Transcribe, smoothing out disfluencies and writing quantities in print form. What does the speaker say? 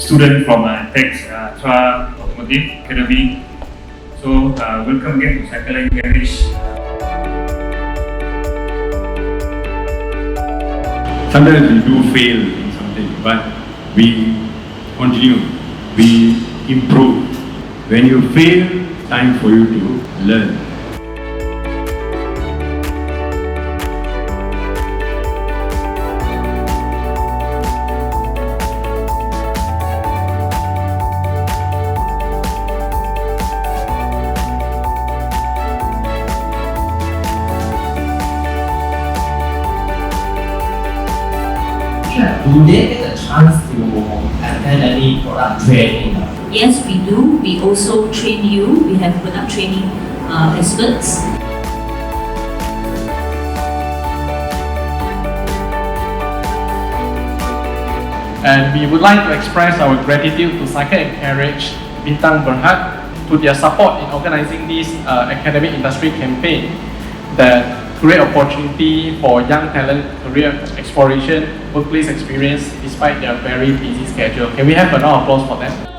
student from Techtra Automotive Academy. So welcome again to Carriage. Sometimes we do fail in something, but we continue, we improve. When you fail, time for you to learn. Do they get a chance to attend any product training? Yes, we do. We also train you. We have product training experts. And we would like to express our gratitude to Cycle and Carriage, Bintang, Berhad, to their support in organizing this academic industry campaign that create opportunity for young talent, career exploration, workplace experience despite their very busy schedule. Can we have a round of applause for them?